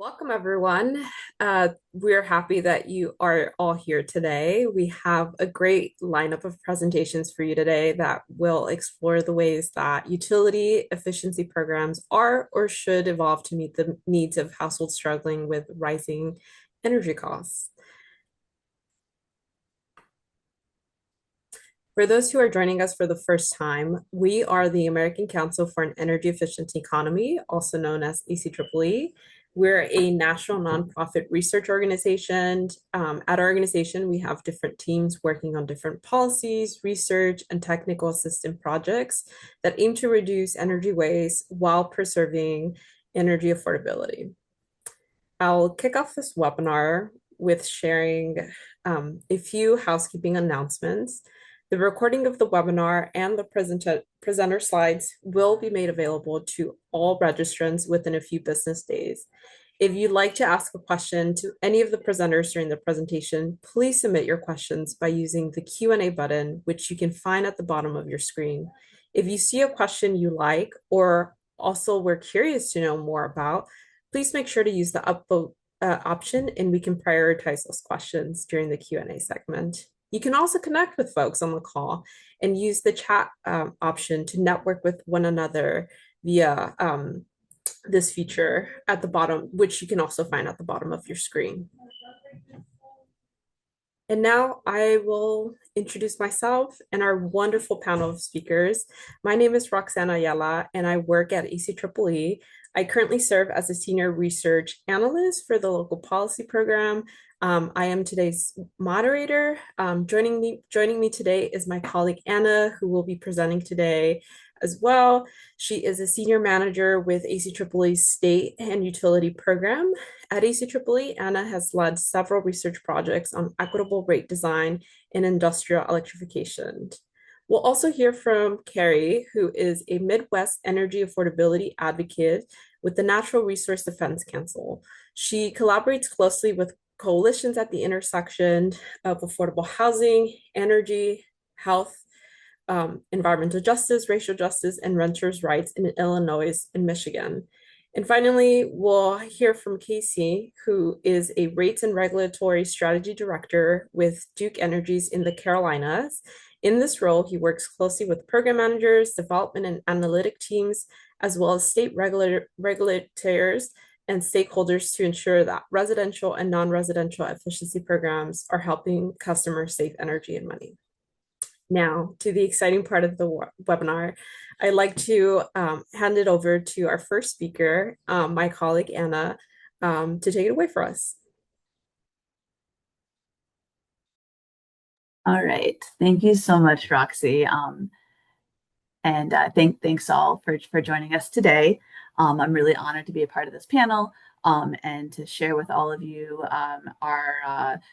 Welcome, everyone. We're happy that you are all here today. We have a great lineup of presentations for you today that will explore the ways that utility efficiency programs are or should evolve to meet the needs of households struggling with rising energy costs. For those who are joining us for the first time, we are the American Council for an Energy Efficient Economy, also known as ACEEE. We're a national nonprofit research organization. At our organization, we have different teams working on different policies, research, and technical assistance projects that aim to reduce energy waste while preserving energy affordability. I'll kick off this webinar with sharing a few housekeeping announcements. The recording of the webinar and the presenter slides will be made available to all registrants within a few business days. If you'd like to ask a question to any of the presenters during the presentation, please submit your questions by using the Q&A button, which you can find at the bottom of your screen. If you see a question you like or also we're curious to know more about, please make sure to use the upvote option and we can prioritize those questions during the Q&A segment. You can also connect with folks on the call and use the chat option to network with one another via this feature at the bottom, which you can also find at the bottom of your screen. And now I will introduce myself and our wonderful panel of speakers. My name is Roxana Ayala, and I work at ACEEE. I currently serve as a senior research analyst for the local policy program. I am today's moderator. Joining me today is my colleague Anna, who will be presenting today as well. She is a senior manager with ACEEE's state and utility program. At ACEEE, Anna has led several research projects on equitable rate design and industrial electrification. We'll also hear from Carrie, who is a Midwest energy affordability advocate with the Natural Resource Defense Council. She collaborates closely with coalitions at the intersection of affordable housing, energy, health, environmental justice, racial justice, and renters' rights in Illinois and Michigan. And finally, we'll hear from Casey, who is a Rates and Regulatory Strategy Director with Duke Energies in the Carolinas. In this role, he works closely with program managers, development and analytic teams, as well as state regulators and stakeholders to ensure that residential and non-residential efficiency programs are helping customers save energy and money. Now, to the exciting part of the webinar, I'd like to hand it over to our first speaker, my colleague Anna, to take it away for us. All right, thank you so much, Roxy. Thanks all for joining us today. I'm really honored to be a part of this panel and to share with all of you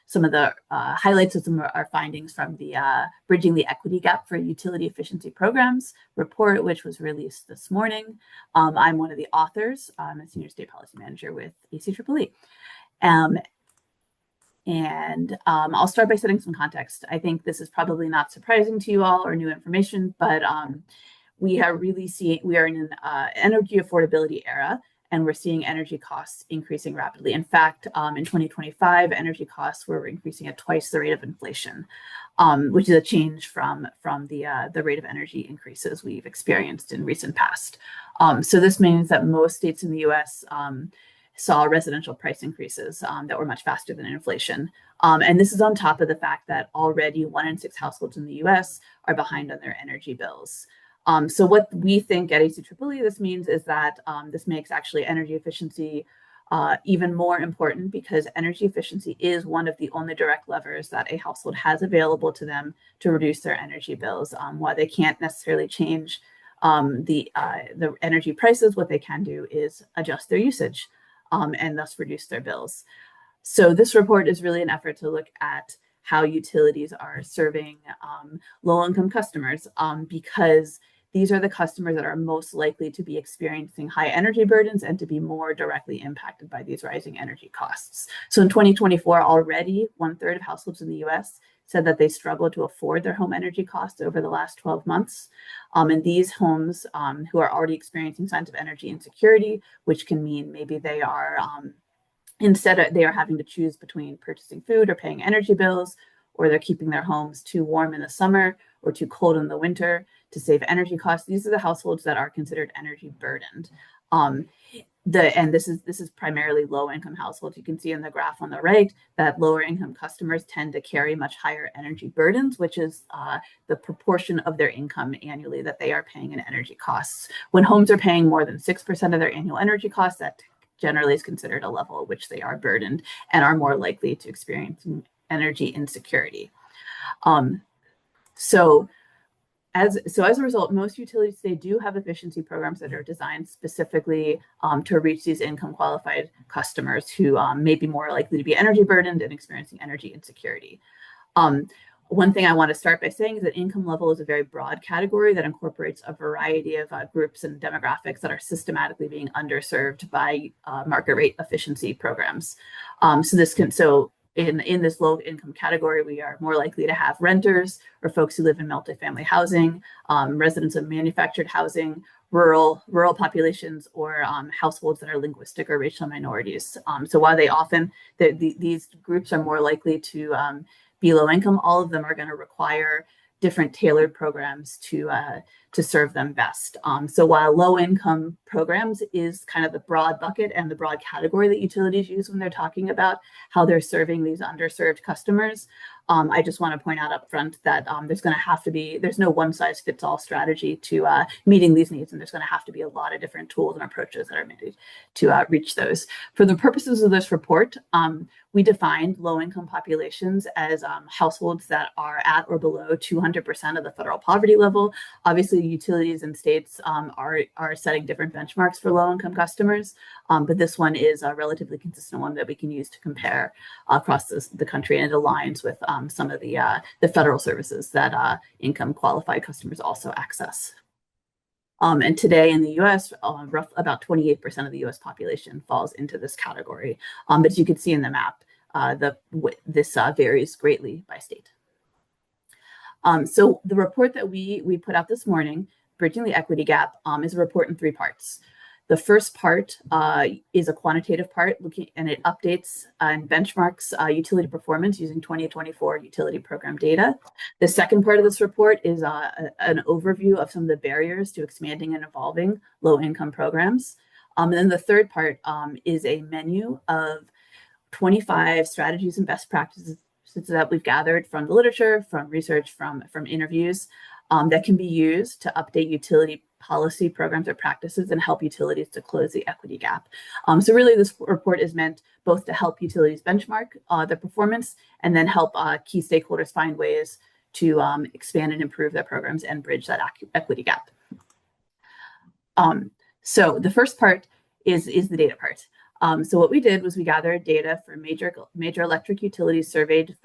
some of the highlights of some of our findings from the Bridging the Equity Gap for Utility Efficiency Programs report, which was released this morning. I'm one of the authors. I'm a Senior State Policy Manager with ACEEE. I'll start by setting some context. I think this is probably not surprising to you all or new information, but we are in an energy affordability era, and we're seeing energy costs increasing rapidly. In fact, in 2025, energy costs were increasing at twice the rate of inflation, which is a change from the rate of energy increases we've experienced in recent past. So this means that most states in the U.S. Saw residential price increases that were much faster than inflation. And this is on top of the fact that already 1 in 6 households in the US are behind on their energy bills. So what we think at ACEEE this means is that this makes actually energy efficiency even more important, because energy efficiency is one of the only direct levers that a household has available to them to reduce their energy bills. While they can't necessarily change the energy prices, what they can do is adjust their usage and thus reduce their bills. So this report is really an effort to look at how utilities are serving low-income customers, because these are the customers that are most likely to be experiencing high energy burdens and to be more directly impacted by these rising energy costs. So in 2024, already 1/3 of households in the US said that they struggle to afford their home energy costs over the last 12 months. And these homes who are already experiencing signs of energy insecurity, which can mean maybe they are Instead, they are having to choose between purchasing food or paying energy bills, or they're keeping their homes too warm in the summer or too cold in the winter to save energy costs. These are the households that are considered energy burdened. Um, and this is primarily low income households. You can see in the graph on the right that lower income customers tend to carry much higher energy burdens, which is the proportion of their income annually that they are paying in energy costs. When homes are paying more than 6% of their annual energy costs, that generally is considered a level at which they are burdened and are more likely to experience energy insecurity. Um, so as a result, most utilities today do have efficiency programs that are designed specifically to reach these income qualified customers who may be more likely to be energy burdened and experiencing energy insecurity. One thing I want to start by saying is that income level is a very broad category that incorporates a variety of groups and demographics that are systematically being underserved by market rate efficiency programs. In this low income category, we are more likely to have renters or folks who live in multifamily housing, residents of manufactured housing, rural populations, or households that are linguistic or racial minorities. So while these groups are more likely to be low income, all of them are going to require different tailored programs to serve them best. So while low income programs is kind of the broad bucket and the broad category that utilities use when they're talking about how they're serving these underserved customers, I just want to point out up front that there's no one size fits all strategy to meeting these needs, and there's going to have to be a lot of different tools and approaches that are needed to reach those. For the purposes of this report, we defined low income populations as households that are at or below 200% of the federal poverty level. Obviously, utilities and states are setting different benchmarks for low income customers, but this one is a relatively consistent one that we can use to compare across the country, and it aligns with some of the federal services that income qualified customers also access. And today in the US, about 28% of the US population falls into this category. But as you can see in the map, this varies greatly by state. So the report that we put out this morning, Bridging the Equity Gap, is a report in 3 parts. The first part is a quantitative part, and it updates and benchmarks utility performance using 2024 utility program data. The second part of this report is an overview of some of the barriers to expanding and evolving low-income programs. And then the third part is a menu of 25 strategies and best practices that we've gathered from the literature, from research, from interviews that can be used to update utility policy programs or practices and help utilities to close the equity gap. So really this report is meant both to help utilities benchmark their performance and then help key stakeholders find ways to expand and improve their programs and bridge that equity gap. So the first part is the data part. So what we did was we gathered data for major electric utilities surveyed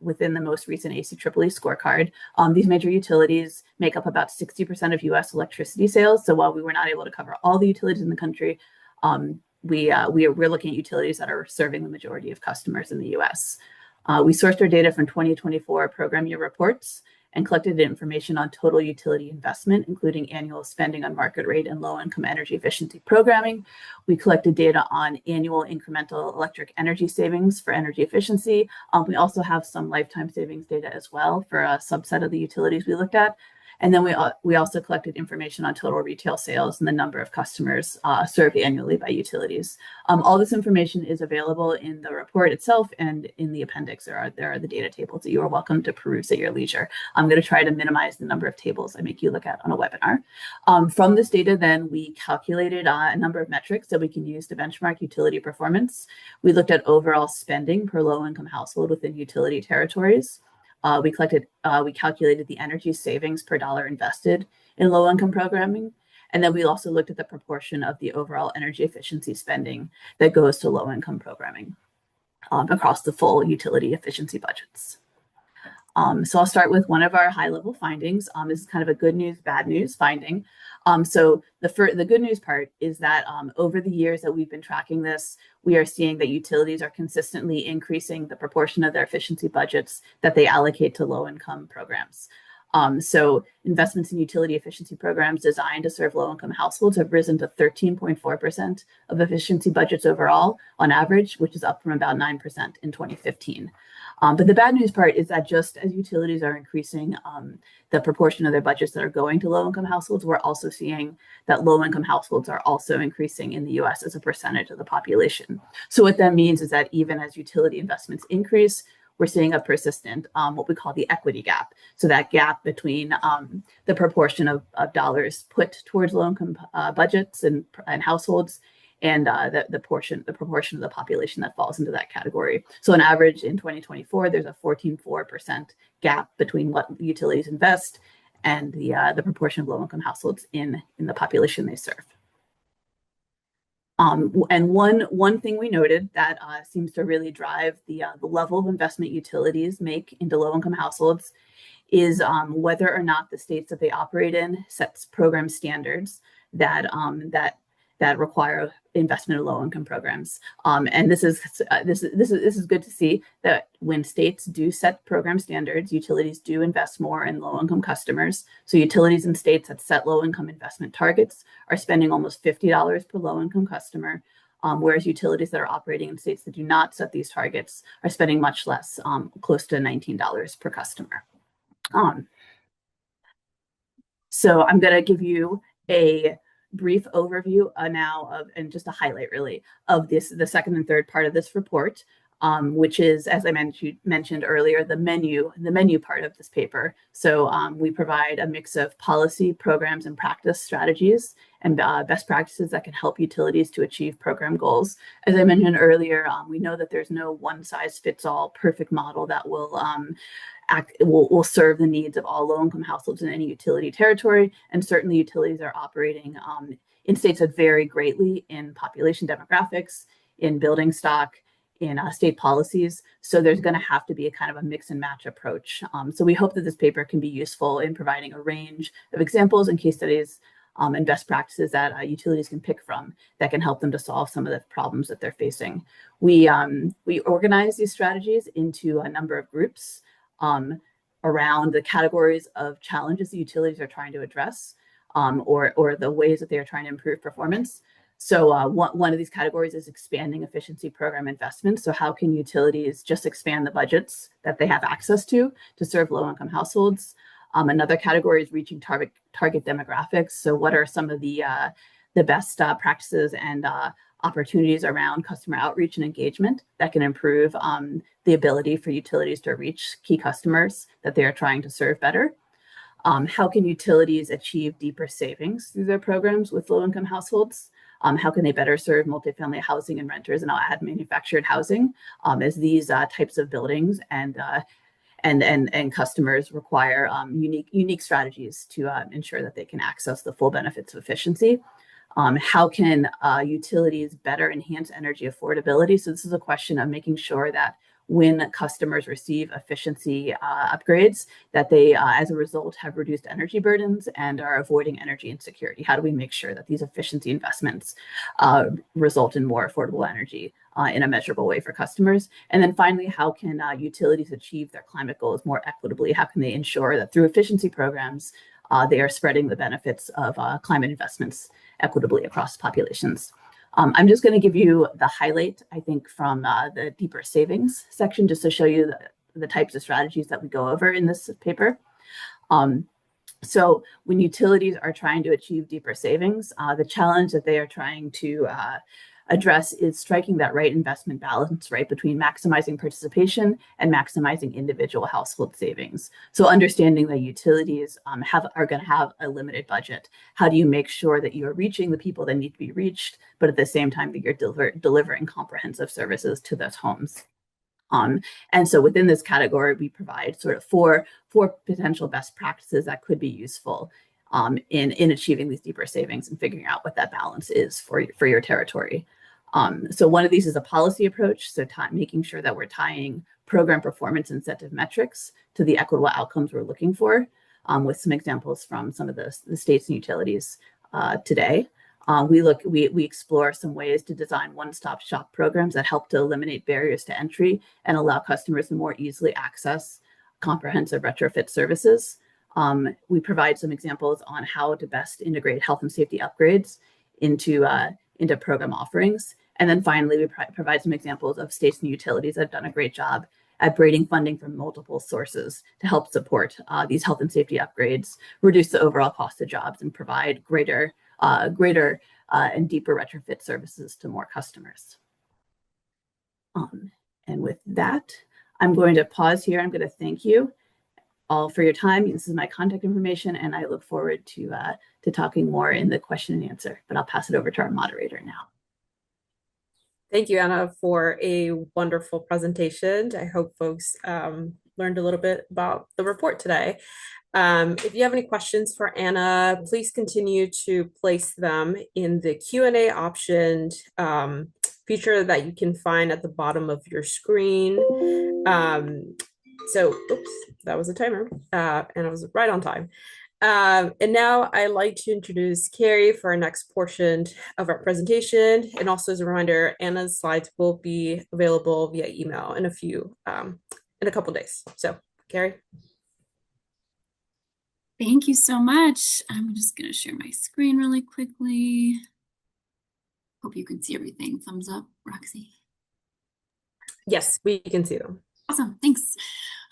within the most recent ACEEE scorecard. These major utilities make up about 60% of U.S. electricity sales. So while we were not able to cover all the utilities in the country, we're looking at utilities that are serving the majority of customers in the U.S. We sourced our data from 2024 program year reports and collected information on total utility investment, including annual spending on market rate and low-income energy efficiency programming. We collected data on annual incremental electric energy savings for energy efficiency. We also have some lifetime savings data as well for a subset of the utilities we looked at. And then we also collected information on total retail sales and the number of customers served annually by utilities. All this information is available in the report itself, and in the appendix there are the data tables that you are welcome to peruse at your leisure. I'm going to try to minimize the number of tables I make you look at on a webinar. From this data, then we calculated a number of metrics that we can use to benchmark utility performance. We looked at overall spending per low-income household within utility territories. We calculated the energy savings per dollar invested in low-income programming. And then we also looked at the proportion of the overall energy efficiency spending that goes to low-income programming across the full utility efficiency budgets. So I'll start with one of our high-level findings. This is kind of a good news, bad news finding. So the good news part is that over the years that we've been tracking this, we are seeing that utilities are consistently increasing the proportion of their efficiency budgets that they allocate to low-income programs. So investments in utility efficiency programs designed to serve low-income households have risen to 13.4% of efficiency budgets overall on average, which is up from about 9% in 2015. But the bad news part is that just as utilities are increasing the proportion of their budgets that are going to low-income households, we're also seeing that low-income households are also increasing in the US as a percentage of the population. So what that means is that even as utility investments increase, we're seeing a persistent, what we call the equity gap. So that gap between the proportion of dollars put towards low-income budgets and households and the proportion of the population that falls into that category. So on average in 2024, there's a 14.4% gap between what utilities invest and the proportion of low-income households in the population they serve. And one thing we noted that seems to really drive the level of investment utilities make into low-income households is whether or not the states that they operate in sets program standards that require investment in low-income programs. And this is good to see that when states do set program standards, utilities do invest more in low-income customers. So utilities in states that set low-income investment targets are spending almost $50 per low-income customer, whereas utilities that are operating in states that do not set these targets are spending much less, close to $19 per customer. So I'm going to give you a brief overview now of, and just a highlight really, of the second and third part of this report, which is, as I mentioned earlier, the menu part of this paper. So we provide a mix of policy, programs, and practice strategies and best practices that can help utilities to achieve program goals. As I mentioned earlier, we know that there's no one-size-fits-all perfect model that will serve the needs of all low-income households in any utility territory, and certainly utilities are operating in states that vary greatly in population demographics, in building stock, in state policies. So there's going to have to be a kind of a mix and match approach. So we hope that this paper can be useful in providing a range of examples and case studies and best practices that utilities can pick from that can help them to solve some of the problems that they're facing. We organize these strategies into a number of groups around the categories of challenges the utilities are trying to address, or the ways that they are trying to improve performance. So one of these categories is expanding efficiency program investments. So how can utilities just expand the budgets that they have access to serve low-income households? Another category is reaching target demographics. So what are some of the best practices and opportunities around customer outreach and engagement that can improve the ability for utilities to reach key customers that they are trying to serve better? How can utilities achieve deeper savings through their programs with low-income households? How can they better serve multifamily housing and renters, and I'll add manufactured housing, as these types of buildings and customers require unique strategies to ensure that they can access the full benefits of efficiency. How can utilities better enhance energy affordability? So this is a question of making sure that when customers receive efficiency upgrades, that they, as a result, have reduced energy burdens and are avoiding energy insecurity. How do we make sure that these efficiency investments result in more affordable energy in a measurable way for customers? And then finally, how can utilities achieve their climate goals more equitably? How can they ensure that through efficiency programs, they are spreading the benefits of climate investments equitably across populations? I'm just going to give you the highlight, I think, from the deeper savings section, just to show you the types of strategies that we go over in this paper. So when utilities are trying to achieve deeper savings, the challenge that they are trying to address is striking that right investment balance, right, between maximizing participation and maximizing individual household savings. So understanding that utilities are going to have a limited budget. How do you make sure that you are reaching the people that need to be reached, but at the same time that you're delivering comprehensive services to those homes? And so within this category, we provide sort of four potential best practices that could be useful in achieving these deeper savings and figuring out what that balance is for your territory. So one of these is a policy approach, so making sure that we're tying program performance incentive metrics to the equitable outcomes we're looking for, with some examples from some of the states and utilities today. We explore some ways to design one-stop shop programs that help to eliminate barriers to entry and allow customers to more easily access comprehensive retrofit services. We provide some examples on how to best integrate health and safety upgrades into program offerings. And then finally, we provide some examples of states and utilities that have done a great job at braiding funding from multiple sources to help support these health and safety upgrades, reduce the overall cost of jobs, and provide greater and deeper retrofit services to more customers. And with that, I'm going to pause here. I'm going to thank you all for your time. This is my contact information, and I look forward to talking more in the question and answer, but I'll pass it over to our moderator now. Thank you, Anna, for a wonderful presentation. I hope folks learned a little bit about the report today. If you have any questions for Anna, please continue to place them in the Q&A option feature that you can find at the bottom of your screen. Oops, that was a timer, and I was right on time. And now I'd like to introduce Carrie for our next portion of our presentation. And also as a reminder, Anna's slides will be available via email in a couple days. So, Carrie. Thank you so much. I'm just going to share my screen really quickly. Hope you can see everything. Thumbs up, Roxy. Yes, we can see them. Awesome, thanks.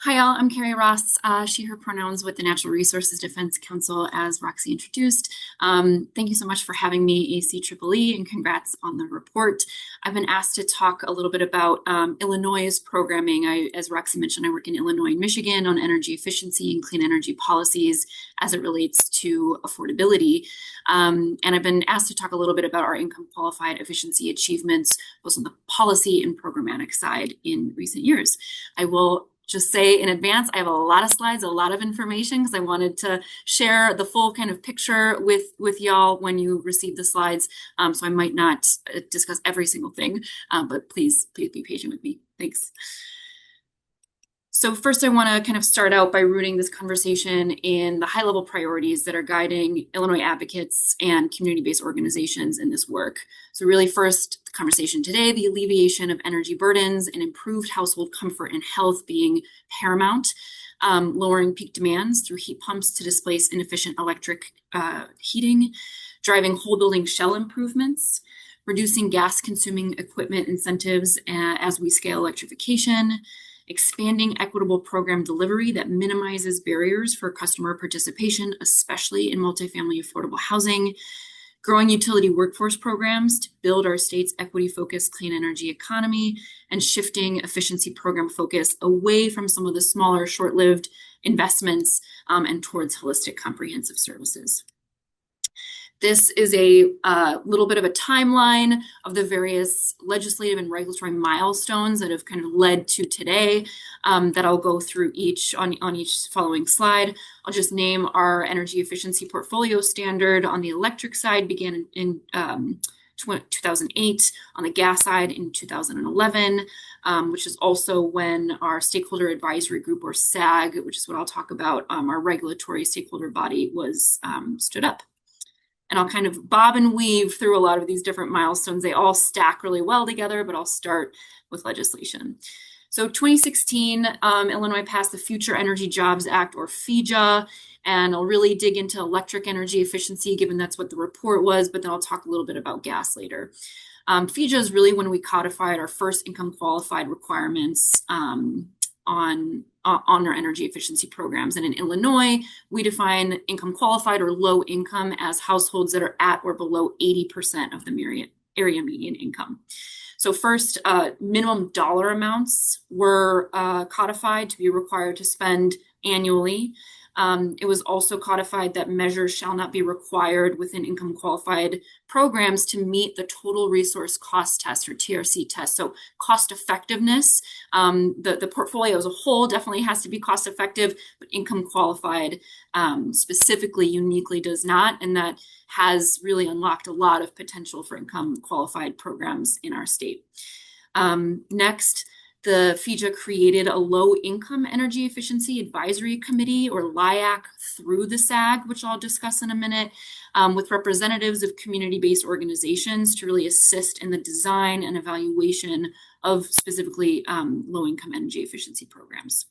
Hi all, I'm Carrie Ross, she, her pronouns with the Natural Resources Defense Council, as Roxy introduced. Thank you so much for having me, ACEEE, and congrats on the report. I've been asked to talk a little bit about Illinois' programming. As Roxy mentioned, I work in Illinois and Michigan on energy efficiency and clean energy policies as it relates to affordability. And I've been asked to talk a little bit about our income qualified efficiency achievements, both on the policy and programmatic side in recent years. I will just say in advance, I have a lot of slides, a lot of information, because I wanted to share the full kind of picture with y'all when you receive the slides. So I might not discuss every single thing, but please be patient with me. Thanks. So first, I want to kind of start out by rooting this conversation in the high-level priorities that are guiding Illinois advocates and community-based organizations in this work. So really first, the conversation today, the alleviation of energy burdens and improved household comfort and health being paramount, lowering peak demands through heat pumps to displace inefficient electric heating, driving whole building shell improvements, reducing gas-consuming equipment incentives as we scale electrification, expanding equitable program delivery that minimizes barriers for customer participation, especially in multifamily affordable housing, growing utility workforce programs to build our state's equity-focused clean energy economy, and shifting efficiency program focus away from some of the smaller, short-lived investments and towards holistic comprehensive services. This is a little bit of a timeline of the various legislative and regulatory milestones that have kind of led to today that I'll go through on each following slide. I'll just name our energy efficiency portfolio standard on the electric side began in 2008, on the gas side in 2011, which is also when our Stakeholder Advisory Group, or SAG, which is what I'll talk about, our regulatory stakeholder body, was stood up. And I'll kind of bob and weave through a lot of these different milestones. They all stack really well together, but I'll start with legislation. So 2016, Illinois passed the Future Energy Jobs Act, or FEJA, and I'll really dig into electric energy efficiency, given that's what the report was, but then I'll talk a little bit about gas later. FEJA is really when we codified our first income qualified requirements on our energy efficiency programs. And in Illinois, we define income qualified or low income as households that are at or below 80% of the area median income. So first, minimum dollar amounts were codified to be required to spend annually. It was also codified that measures shall not be required within income qualified programs to meet the total resource cost test, or TRC test. So cost effectiveness, the portfolio as a whole definitely has to be cost effective, but income qualified specifically uniquely does not. And that has really unlocked a lot of potential for income qualified programs in our state. Next, the FEJA created a low-income energy efficiency advisory committee, or LIAC, through the SAG, which I'll discuss in a minute, with representatives of community-based organizations to really assist in the design and evaluation of specifically low-income energy efficiency programs.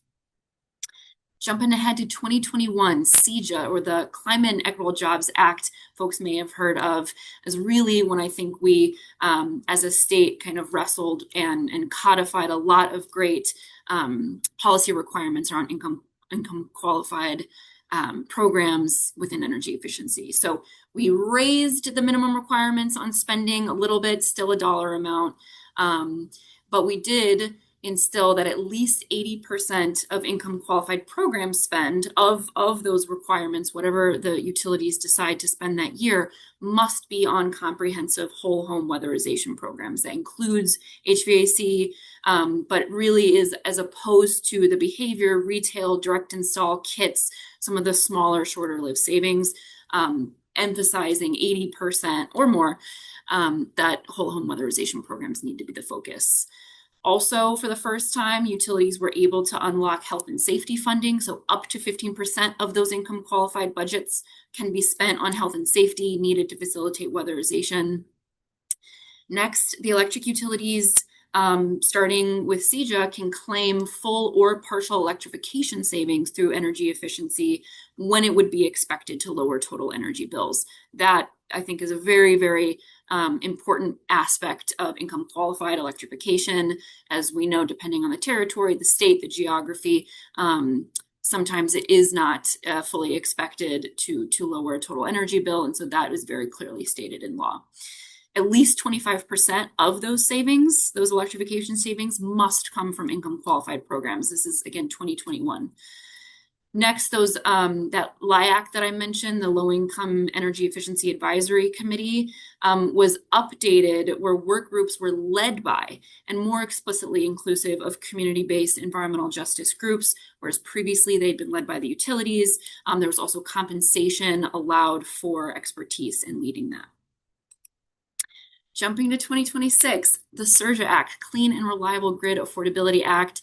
Jumping ahead to 2021, CEJA, or the Climate and Equitable Jobs Act, folks may have heard of, as really when I think we, as a state, kind of wrestled and codified a lot of great policy requirements around income qualified programs within energy efficiency. So we raised the minimum requirements on spending a little bit, still a dollar amount, but we did instill that at least 80% of income qualified program spend of those requirements, whatever the utilities decide to spend that year, must be on comprehensive whole home weatherization programs. That includes HVAC, but really is as opposed to the behavior, retail, direct install kits, some of the smaller, shorter lived savings, emphasizing 80% or more that whole home weatherization programs need to be the focus. Also, for the first time, utilities were able to unlock health and safety funding. So up to 15% of those income qualified budgets can be spent on health and safety needed to facilitate weatherization. Next, the electric utilities, starting with CEJA, can claim full or partial electrification savings through energy efficiency when it would be expected to lower total energy bills. That, I think, is a very, very important aspect of income qualified electrification. As we know, depending on the territory, the state, the geography, sometimes it is not fully expected to lower a total energy bill. And so that is very clearly stated in law. At least 25% of those savings, those electrification savings, must come from income qualified programs. This is, again, 2021. Next, those that LIAC that I mentioned, the Low Income Energy Efficiency Advisory Committee, was updated where work groups were led by and more explicitly inclusive of community-based environmental justice groups, whereas previously they'd been led by the utilities. There was also compensation allowed for expertise in leading that. Jumping to 2026, the SURGA Act, Clean and Reliable Grid Affordability Act,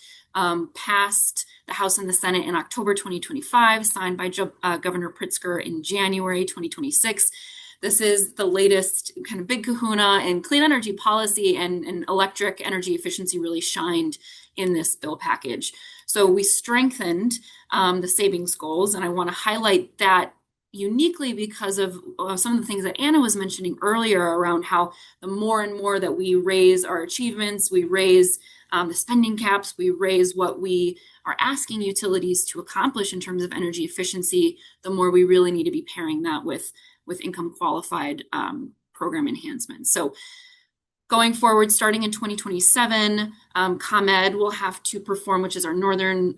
passed the House and the Senate in October 2025, signed by Governor Pritzker in January 2026. This is the latest kind of big kahuna, and clean energy policy and electric energy efficiency really shined in this bill package. So we strengthened the savings goals, and I want to highlight that uniquely because of some of the things that Anna was mentioning earlier around how the more and more that we raise our achievements, we raise the spending caps, we raise what we are asking utilities to accomplish in terms of energy efficiency, the more we really need to be pairing that with income qualified program enhancements. So going forward, starting in 2027, ComEd will have to perform, which is our northern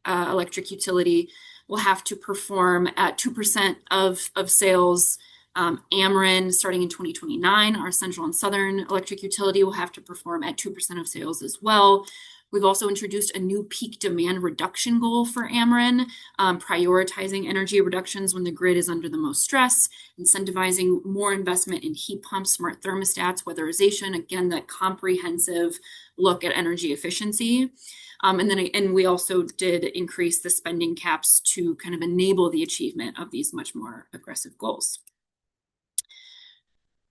electric utility, will have to perform at 2% of sales. Ameren, starting in 2029, our central and southern electric utility will have to perform at 2% of sales as well. We've also introduced a new peak demand reduction goal for Ameren, prioritizing energy reductions when the grid is under the most stress, incentivizing more investment in heat pumps, smart thermostats, weatherization, again, that comprehensive look at energy efficiency. And we also did increase the spending caps to kind of enable the achievement of these much more aggressive goals.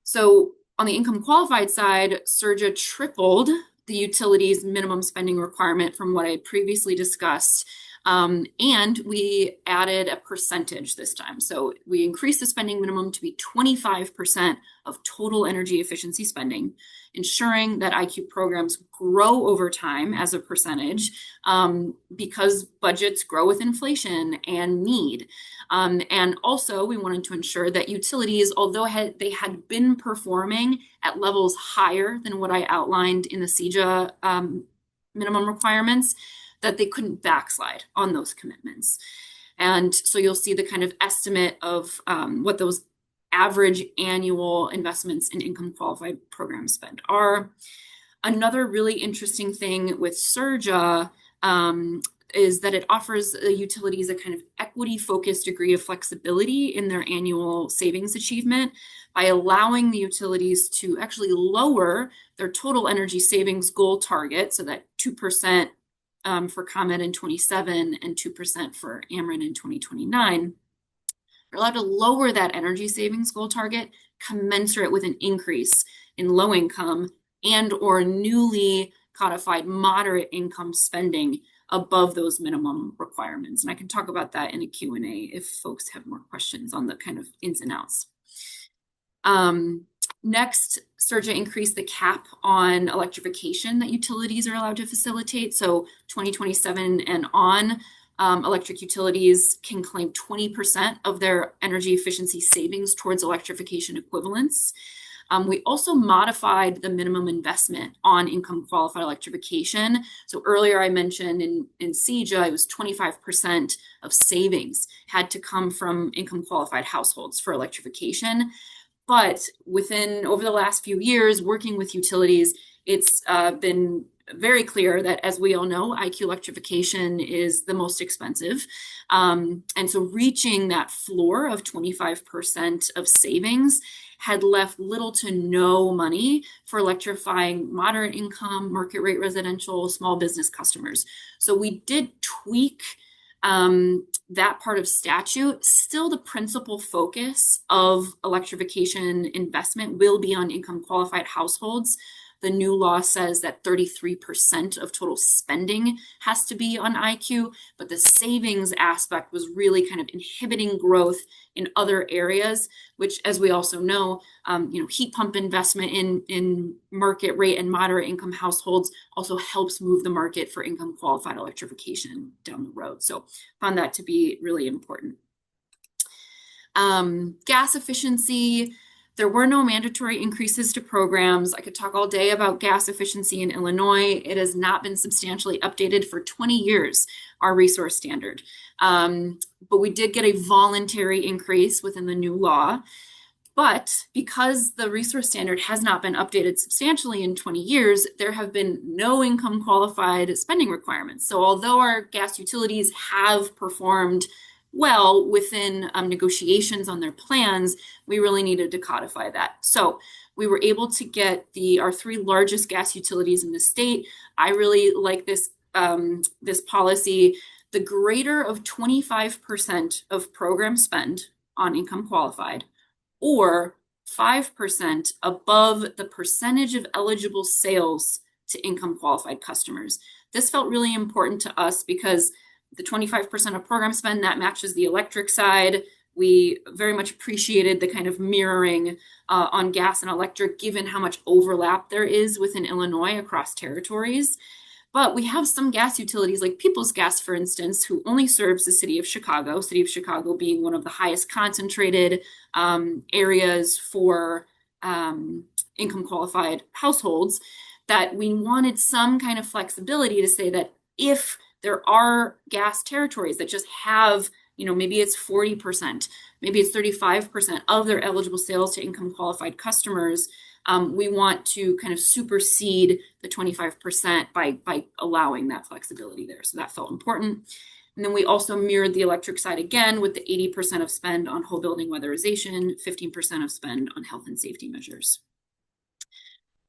So on the income qualified side, SURGA tripled the utilities minimum spending requirement from what I previously discussed. And we added a percentage this time. So we increased the spending minimum to be 25% of total energy efficiency spending, ensuring that IQ programs grow over time as a percentage because budgets grow with inflation and need. And also we wanted to ensure that utilities, although they had been performing at levels higher than what I outlined in the CEJA minimum requirements, that they couldn't backslide on those commitments. And so you'll see the kind of estimate of what those average annual investments in income qualified program spend are. Another really interesting thing with SURGA is that it offers the utilities a kind of equity-focused degree of flexibility in their annual savings achievement by allowing the utilities to actually lower their total energy savings goal target, so that 2% for ComEd in 27 and 2% for Ameren in 2029. They're allowed to lower that energy savings goal target commensurate with an increase in low income and or newly codified moderate income spending above those minimum requirements. And I can talk about that in a Q&A if folks have more questions on the kind of ins and outs. Next, Surja increased the cap on electrification that utilities are allowed to facilitate. So 2027 and on, electric utilities can claim 20% of their energy efficiency savings towards electrification equivalents. We also modified the minimum investment on income qualified electrification. So earlier I mentioned in CEJA, it was 25% of savings had to come from income qualified households for electrification. But over the last few years, working with utilities, it's been very clear that, as we all know, IQ electrification is the most expensive. And so reaching that floor of 25% of savings had left little to no money for electrifying moderate income, market rate residential, small business customers. So we did tweak that part of statute. Still, the principal focus of electrification investment will be on income qualified households. The new law says that 33% of total spending has to be on IQ, but the savings aspect was really kind of inhibiting growth in other areas, which, as we also know, heat pump investment in market rate and moderate income households also helps move the market for income qualified electrification down the road. So found that to be really important. Gas efficiency. There were no mandatory increases to programs. I could talk all day about gas efficiency in Illinois. It has not been substantially updated for 20 years, our resource standard. But we did get a voluntary increase within the new law. But because the resource standard has not been updated substantially in 20 years, there have been no income qualified spending requirements. So although our gas utilities have performed well within negotiations on their plans, we really needed to codify that. So we were able to get our three largest gas utilities in the state. I really like this policy. The greater of 25% of program spend on income qualified, or 5% above the percentage of eligible sales to income qualified customers. This felt really important to us because the 25% of program spend, that matches the electric side. We very much appreciated the kind of mirroring on gas and electric, given how much overlap there is within Illinois across territories. But we have some gas utilities like Peoples Gas, for instance, who only serves the city of Chicago being one of the highest concentrated areas for income qualified households, that we wanted some kind of flexibility to say that if there are gas territories that just have, maybe it's 40%, maybe it's 35% of their eligible sales to income qualified customers, we want to kind of supersede the 25% by allowing that flexibility there. So that felt important. And then we also mirrored the electric side again with the 80% of spend on whole building weatherization, 15% of spend on health and safety measures.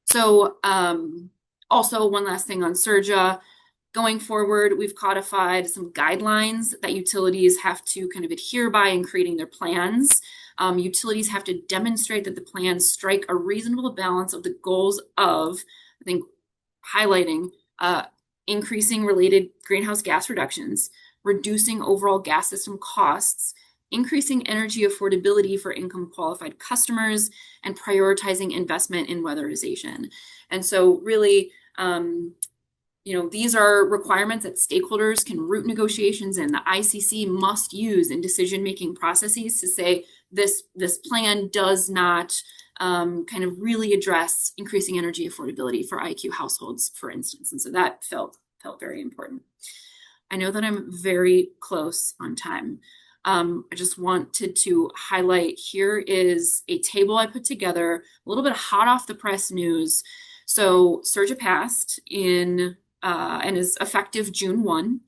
So also one last thing on Surja. Going forward, we've codified some guidelines that utilities have to kind of adhere by in creating their plans. Utilities have to demonstrate that the plans strike a reasonable balance of the goals of, I think, highlighting increasing related greenhouse gas reductions, reducing overall gas system costs, increasing energy affordability for income qualified customers, and prioritizing investment in weatherization. And so really, these are requirements that stakeholders can root negotiations in. The ICC must use in decision-making processes to say this plan does not kind of really address increasing energy affordability for IQ households, for instance. And so that felt very important. I know that I'm very close on time. I just wanted to highlight, here is a table I put together, a little bit hot off the press news. So Surja passed and is effective June 1.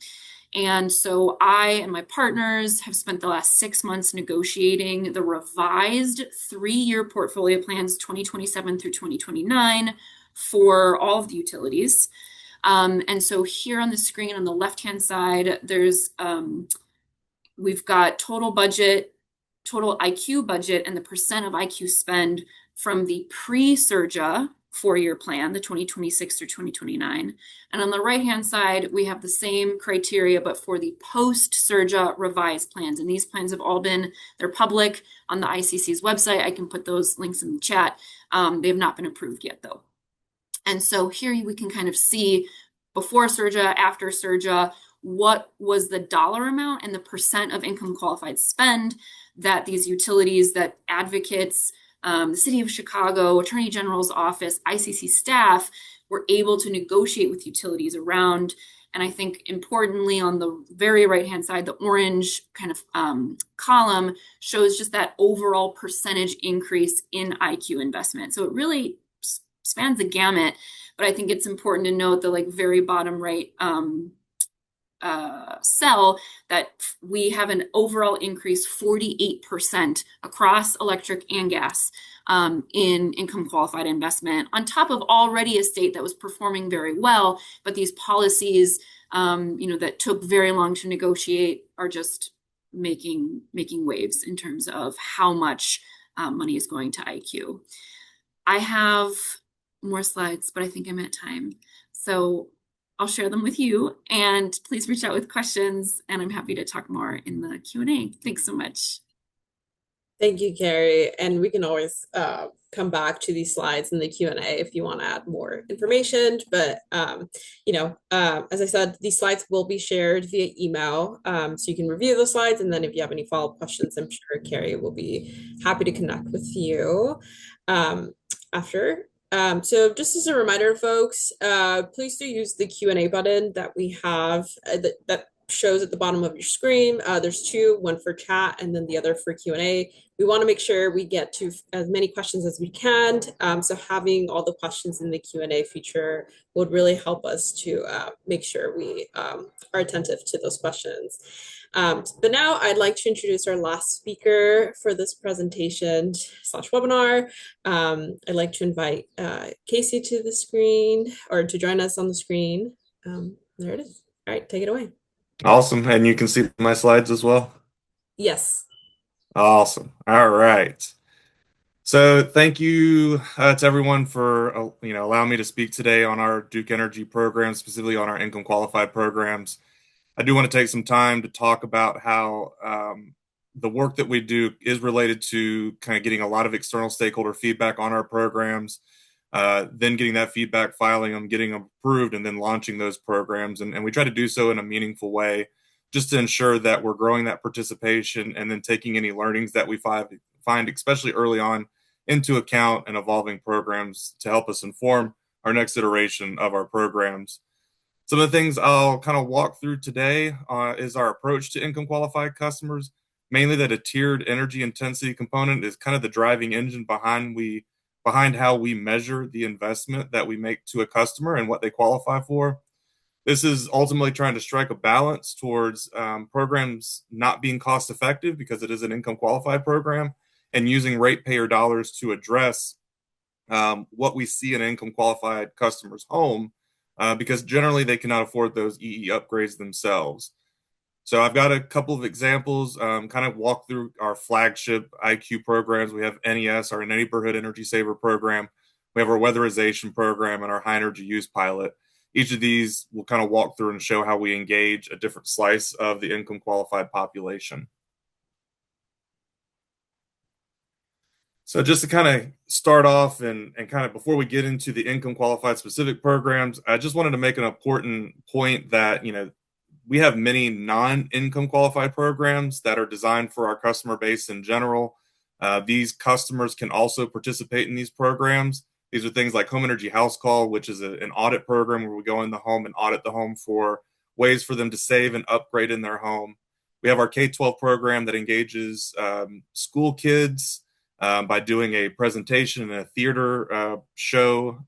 And so I and my partners have spent the last 6 months negotiating the revised 3-year portfolio plans, 2027 through 2029, for all of the utilities. And so here on the screen on the left-hand side, we've got total budget, total IQ budget, and the percent of IQ spend from the pre-Surja four-year plan, the 2026 through 2029. And on the right-hand side, we have the same criteria, but for the post-SURJA revised plans. And these plans have all they're public on the ICC's website. I can put those links in the chat. They have not been approved yet, though. And so here we can kind of see before SURJA, after SURJA, what was the dollar amount and the percent of income qualified spend that these utilities, that advocates, the City of Chicago, Attorney General's office, ICC staff were able to negotiate with utilities around. And I think importantly, on the very right-hand side, the orange kind of column shows just that overall percentage increase in IQ investment. So it really spans the gamut, but I think it's important to note the very bottom right cell that we have an overall increase 48% across electric and gas in income qualified investment, on top of already a state that was performing very well, but these policies that took very long to negotiate are just making waves in terms of how much money is going to IQ. I have more slides, but I think I'm at time. So I'll share them with you, and please reach out with questions, and I'm happy to talk more in the Q&A. Thanks so much. Thank you, Carrie. And we can always come back to these slides in the Q&A if you want to add more information. But, as I said, these slides will be shared via email. So you can review the slides. And then if you have any follow-up questions, I'm sure Carrie will be happy to connect with you after. So just as a reminder, folks, please do use the Q&A button that we have that shows at the bottom of your screen. There's two, one for chat and then the other for Q&A. We want to make sure we get to as many questions as we can. So having all the questions in the Q&A feature would really help us to make sure we are attentive to those questions. But now I'd like to introduce our last speaker for this presentation / webinar. I'd like to invite Casey to the screen, or to join us on the screen. There it is. All right, take it away. Awesome. And you can see my slides as well? Yes. Awesome. All right. So thank you to everyone for allowing me to speak today on our Duke Energy program, specifically on our income qualified programs. I do want to take some time to talk about how the work that we do is related to kind of getting a lot of external stakeholder feedback on our programs, then getting that feedback, filing them, getting them approved, and then launching those programs. And we try to do so in a meaningful way, just to ensure that we're growing that participation and then taking any learnings that we find, especially early on, into account and evolving programs to help us inform our next iteration of our programs. Some of the things I'll kind of walk through today is our approach to income qualified customers, mainly that a tiered energy intensity component is kind of the driving engine behind how we measure the investment that we make to a customer and what they qualify for. This is ultimately trying to strike a balance towards programs not being cost effective because it is an income qualified program, and using ratepayer dollars to address what we see in an income qualified customer's home, because generally they cannot afford those EE upgrades themselves. So I've got a couple of examples, kind of walk through our flagship IQ programs. We have NES, our Neighborhood Energy Saver program. We have our weatherization program and our high energy use pilot. Each of these will kind of walk through and show how we engage a different slice of the income qualified population. So just to kind of start off and kind of before we get into the income qualified specific programs, I just wanted to make an important point that, we have many non-income qualified programs that are designed for our customer base in general. These customers can also participate in these programs. These are things like Home Energy House Call, which is an audit program where we go in the home and audit the home for ways for them to save and upgrade in their home. We have our K-12 program that engages school kids by doing a presentation and a theater show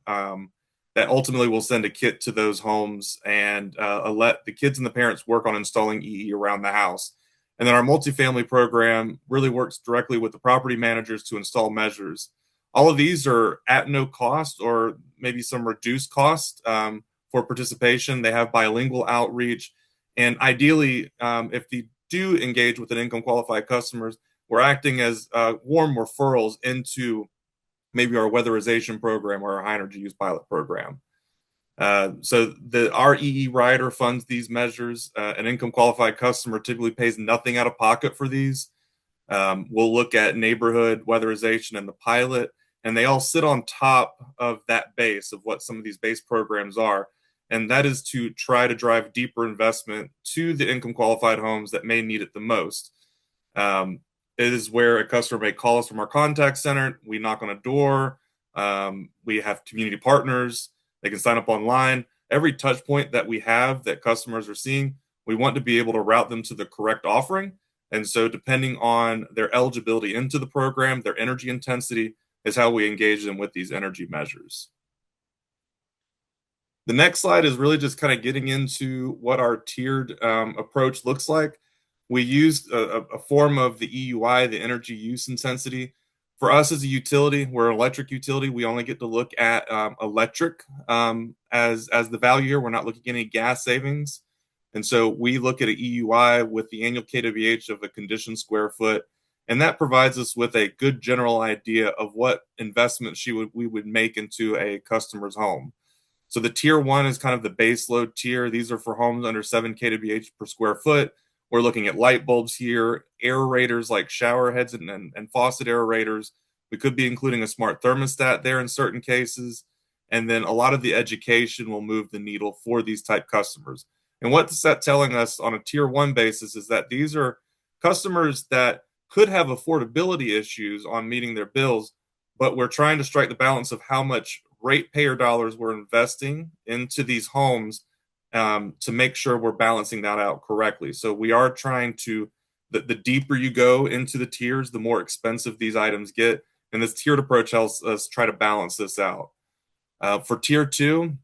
that ultimately will send a kit to those homes and let the kids and the parents work on installing EE around the house. And then our multifamily program really works directly with the property managers to install measures. All of these are at no cost or maybe some reduced cost for participation. They have bilingual outreach. And ideally, if they do engage with an income qualified customers, we're acting as warm referrals into maybe our weatherization program or our high energy use pilot program. So our EE rider funds these measures. An income qualified customer typically pays nothing out of pocket for these. We'll look at neighborhood, weatherization, and the pilot, and they all sit on top of that base of what some of these base programs are. And that is to try to drive deeper investment to the income qualified homes that may need it the most. It is where a customer may call us from our contact center. We knock on a door. We have community partners. They can sign up online. Every touch point that we have that customers are seeing, we want to be able to route them to the correct offering. And so depending on their eligibility into the program, their energy intensity is how we engage them with these energy measures. The next slide is really just kind of getting into what our tiered approach looks like. We used a form of the EUI, the energy use intensity. For us as a utility, we're an electric utility. We only get to look at electric as the value here. We're not looking at any gas savings. And so we look at an EUI with the annual kWh of a conditioned square foot, and that provides us with a good general idea of what investments we would make into a customer's home. So the tier 1 is kind of the base load tier. These are for homes under 7 kWh per square foot. We're looking at light bulbs here, aerators like shower heads and faucet aerators. We could be including a smart thermostat there in certain cases. And then a lot of the education will move the needle for these type customers. And what's that telling us on a tier 1 basis is that these are customers that could have affordability issues on meeting their bills, but we're trying to strike the balance of how much ratepayer dollars we're investing into these homes to make sure we're balancing that out correctly. So we are trying to, the deeper you go into the tiers, the more expensive these items get. And this tiered approach helps us try to balance this out. For tier 2,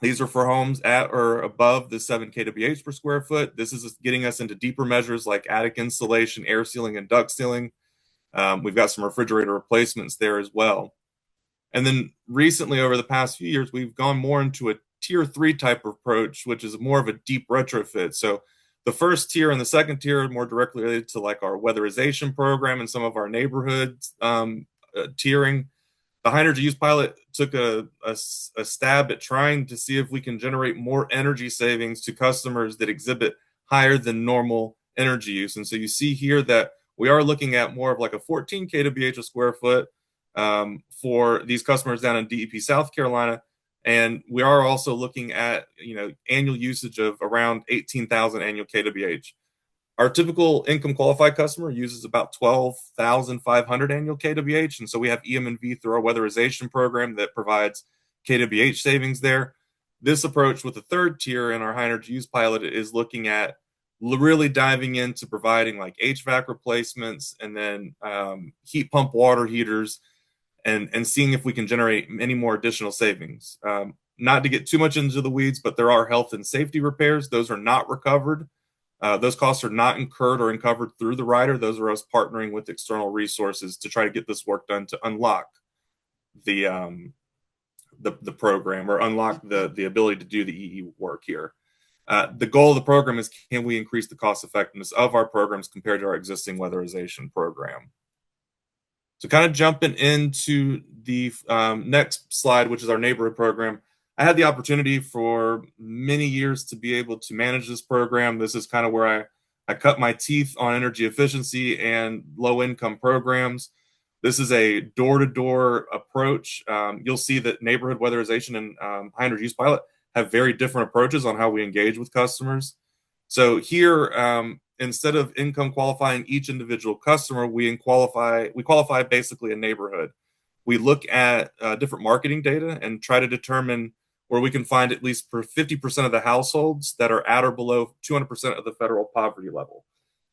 these are for homes at or above the 7 kWh per square foot. This is getting us into deeper measures like attic insulation, air sealing, and duct sealing. We've got some refrigerator replacements there as well. And then recently, over the past few years, we've gone more into a tier 3 type of approach, which is more of a deep retrofit. So the first tier and the second tier are more directly related to like our weatherization program and some of our neighborhood tiering. The high energy use pilot took a stab at trying to see if we can generate more energy savings to customers that exhibit higher than normal energy use. And so you see here that we are looking at more of like a 14 kWh a square foot for these customers down in DEP, South Carolina. And we are also looking at, annual usage of around 18,000 annual kWh. Our typical income qualified customer uses about 12,500 annual kWh. And so we have EM&V through our weatherization program that provides kWh savings there. This approach with the third tier in our high energy use pilot is looking at really diving into providing like HVAC replacements and then heat pump water heaters and seeing if we can generate any more additional savings. Not to get too much into the weeds, but there are health and safety repairs. Those are not recovered. Those costs are not incurred or uncovered through the rider. Those are us partnering with external resources to try to get this work done to unlock the program or unlock the ability to do the EE work here. The goal of the program is, can we increase the cost effectiveness of our programs compared to our existing weatherization program? So kind of jumping into the next slide, which is our neighborhood program. I had the opportunity for many years to be able to manage this program. This is kind of where I cut my teeth on energy efficiency and low income programs. This is a door-to-door approach. You'll see that neighborhood weatherization and high energy use pilot have very different approaches on how we engage with customers. So here, instead of income qualifying each individual customer, we qualify basically a neighborhood. We look at different marketing data and try to determine where we can find at least for 50% of the households that are at or below 200% of the federal poverty level.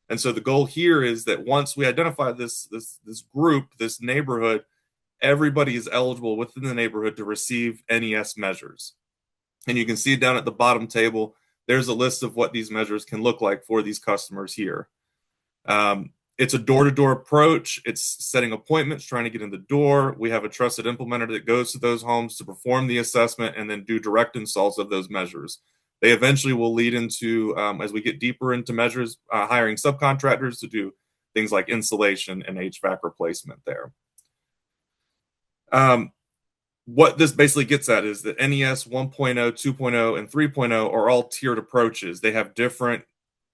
And so the goal here is that once we identify this group, this neighborhood, everybody is eligible within the neighborhood to receive NES measures. And you can see down at the bottom table, there's a list of what these measures can look like for these customers here. It's a door-to-door approach. It's setting appointments, trying to get in the door. We have a trusted implementer that goes to those homes to perform the assessment and then do direct installs of those measures. They eventually will lead into, as we get deeper into measures, hiring subcontractors to do things like insulation and HVAC replacement there. What this basically gets at is that NES 1.0, 2.0, and 3.0 are all tiered approaches. They have different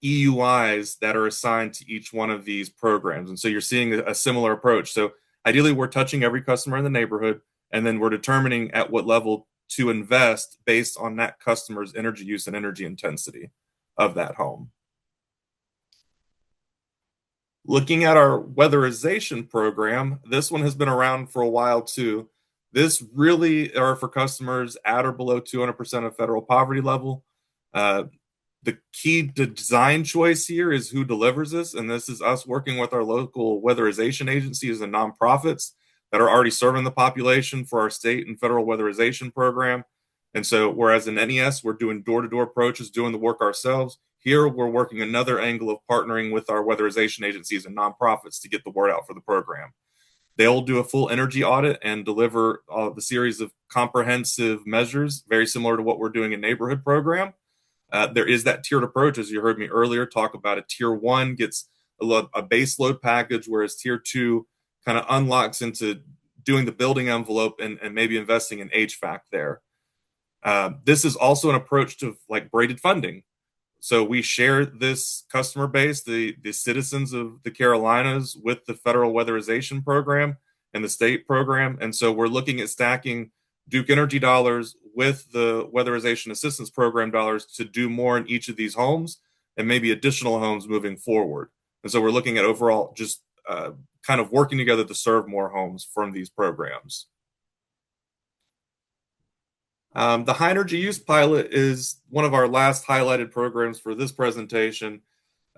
EUIs that are assigned to each one of these programs. And so you're seeing a similar approach. So ideally, we're touching every customer in the neighborhood, and then we're determining at what level to invest based on that customer's energy use and energy intensity of that home. Looking at our weatherization program, this one has been around for a while too. This really are for customers at or below 200% of federal poverty level. The key design choice here is who delivers this, and this is us working with our local weatherization agencies and nonprofits that are already serving the population for our state and federal weatherization program. And so, whereas in NES, we're doing door-to-door approaches, doing the work ourselves, here we're working another angle of partnering with our weatherization agencies and nonprofits to get the word out for the program. They'll do a full energy audit and deliver the series of comprehensive measures, very similar to what we're doing in neighborhood program. There is that tiered approach, as you heard me earlier talk about. A tier one gets a base load package, whereas tier two kind of unlocks into doing the building envelope and maybe investing in HVAC there. This is also an approach to like braided funding. So we share this customer base, the citizens of the Carolinas, with the federal weatherization program and the state program. And so we're looking at stacking Duke Energy dollars with the weatherization assistance program dollars to do more in each of these homes and maybe additional homes moving forward. And so we're looking at overall just kind of working together to serve more homes from these programs. The high energy use pilot is one of our last highlighted programs for this presentation.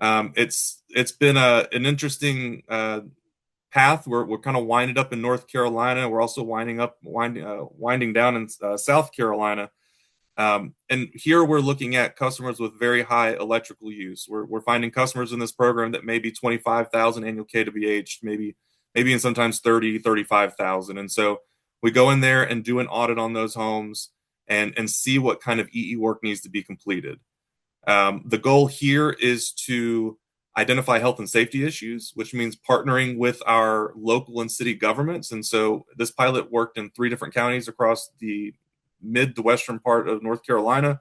It's been an interesting path. We're kind of winding up in North Carolina. We're also winding down in South Carolina. And here we're looking at customers with very high electrical use. We're finding customers in this program that may be 25,000 annual kWh, maybe and sometimes 30, 35,000. And so we go in there and do an audit on those homes and see what kind of EE work needs to be completed. The goal here is to identify health and safety issues, which means partnering with our local and city governments. And so this pilot worked in 3 different counties across the mid to western part of North Carolina,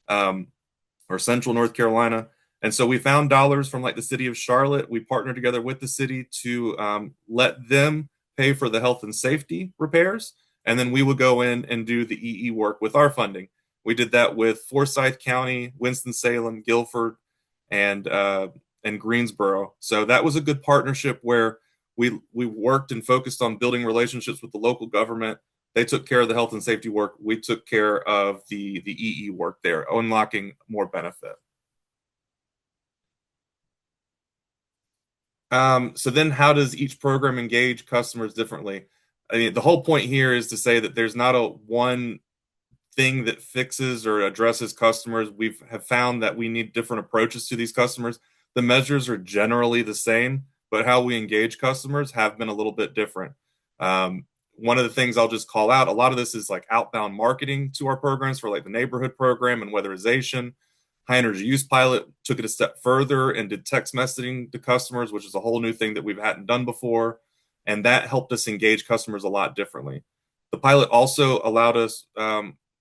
or central North Carolina. And so we found dollars from like the city of Charlotte. We partnered together with the city to let them pay for the health and safety repairs. And then we would go in and do the EE work with our funding. We did that with Forsyth County, Winston-Salem, Guilford, and Greensboro. So that was a good partnership where we worked and focused on building relationships with the local government. They took care of the health and safety work. We took care of the EE work there, unlocking more benefit. So then how does each program engage customers differently? I mean, the whole point here is to say that there's not a one thing that fixes or addresses customers. We have found that we need different approaches to these customers. The measures are generally the same, but how we engage customers have been a little bit different. One of the things I'll just call out, a lot of this is like outbound marketing to our programs for like the neighborhood program and weatherization. High energy use pilot took it a step further and did text messaging to customers, which is a whole new thing that we hadn't done before. And that helped us engage customers a lot differently. The pilot also allowed us,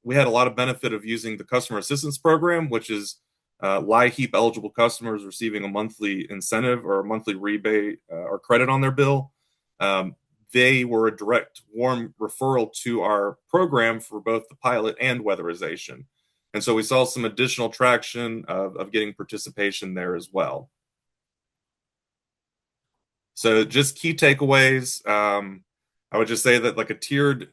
we had a lot of benefit of using the customer assistance program, which is LIHEAP eligible customers receiving a monthly incentive or a monthly rebate or credit on their bill. They were a direct warm referral to our program for both the pilot and weatherization. And so we saw some additional traction of getting participation there as well. So just key takeaways. I would just say that like a tiered